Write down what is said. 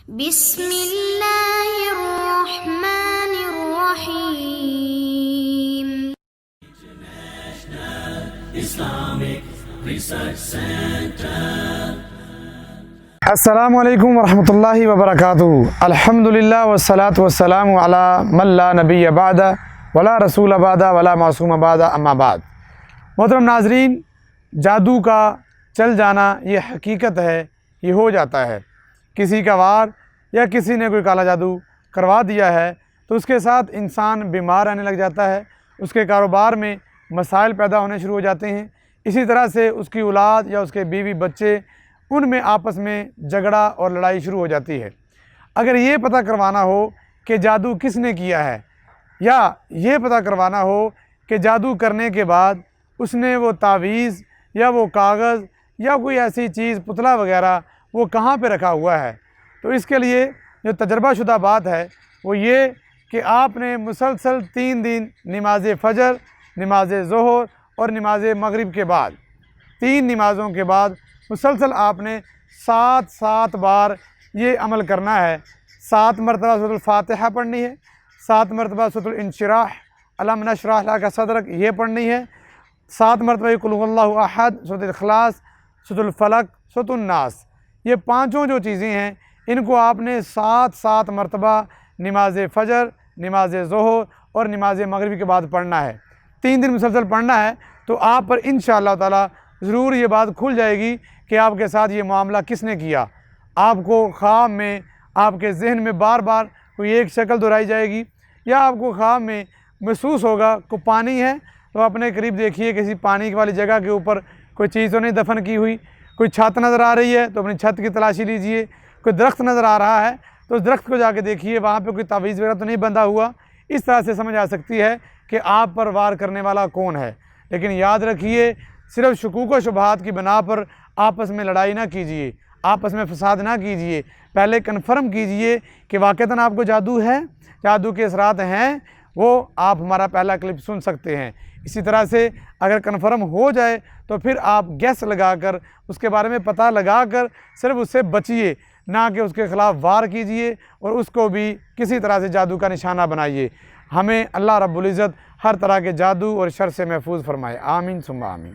بسم اللہ الرحمن الرحیم۔ السلام علیکم ورحمۃ اللہ وبرکاتہ۔ الحمدللہ والصلاة والسلام علی من لا نبی بعد ولا رسول بعد ولا معصوم بعد اما بعد۔ محترم ناظرین، جادو کا چل جانا یہ حقیقت ہے، یہ ہو جاتا ہے۔ کسی کا وار یا کسی نے کوئی کالا جادو کروا دیا ہے تو اس کے ساتھ انسان بیمار رہنے لگ جاتا ہے، اس کے کاروبار میں مسائل پیدا ہونے شروع ہو جاتے ہیں۔ اسی طرح سے اس کی اولاد یا اس کے بیوی بچے، ان میں آپس میں جھگڑا اور لڑائی شروع ہو جاتی ہے۔ اگر یہ پتہ کروانا ہو کہ جادو کس نے کیا ہے، یا یہ پتہ کروانا ہو کہ جادو کرنے کے بعد اس نے وہ تعویذ یا وہ کاغذ یا کوئی ایسی چیز پتلا وغیرہ وہ کہاں پہ رکھا ہوا ہے، تو اس کے لیے جو تجربہ شدہ بات ہے وہ یہ کہ آپ نے مسلسل 3 دن نماز فجر، نماز ظہر اور نماز مغرب کے بعد 3 نمازوں کے بعد مسلسل آپ نے 7 بار یہ عمل کرنا ہے۔ 7 مرتبہ سورۃ الفاتحہ پڑھنی ہے، 7 مرتبہ سورۃ الانشراح الم نشرح لک صدرک یہ پڑھنی ہے، 7 مرتبہ قل هو اللہ احد، سورۃ الاخلاص، سورۃ الفلق، سورۃ الناس۔ یہ 5 جو چیزیں ہیں ان کو آپ نے 7 مرتبہ نماز فجر، نماز ظہر اور نماز مغرب کے بعد پڑھنا ہے۔ 3 دن مسلسل پڑھنا ہے تو آپ پر انشاءاللہ تعالی ضرور یہ بات کھل جائے گی کہ آپ کے ساتھ یہ معاملہ کس نے کیا۔ آپ کو خواب میں، آپ کے ذہن میں بار بار کوئی ایک شکل دہرائی جائے گی، یا آپ کو خواب میں محسوس ہوگا کہ پانی ہے تو اپنے قریب دیکھیے کسی پانی والی جگہ کے اوپر کوئی چیز تو نہیں دفن کی ہوئی، کوئی چھت نظر آ رہی ہے تو اپنی چھت کی تلاشی لیجئے، کوئی درخت نظر آ رہا ہے تو اس درخت کو جا کے دیکھیے وہاں پہ کوئی تعویذ وغیرہ تو نہیں بندھا ہوا۔ اس طرح سے سمجھ آ سکتی ہے کہ آپ پر وار کرنے والا کون ہے۔ لیکن یاد رکھیے، صرف شکوک و شبہات کی بنا پر آپس میں لڑائی نہ کیجیے، آپس میں فساد نہ کیجیے۔ پہلے کنفرم کیجیے کہ واقعتاً آپ کو جادو ہے، جادو کے اثرات ہیں، وہ آپ ہمارا پہلا کلپ سن سکتے ہیں۔ اسی طرح سے اگر کنفرم ہو جائے تو پھر آپ گیس لگا کر اس کے بارے میں پتہ لگا کر صرف اس سے بچیے، نہ کہ اس کے خلاف وار کیجیے اور اس کو بھی کسی طرح سے جادو کا نشانہ بنائیے۔ ہمیں اللہ رب العزت ہر طرح کے جادو اور شر سے محفوظ فرمائے، آمین ثم آمین۔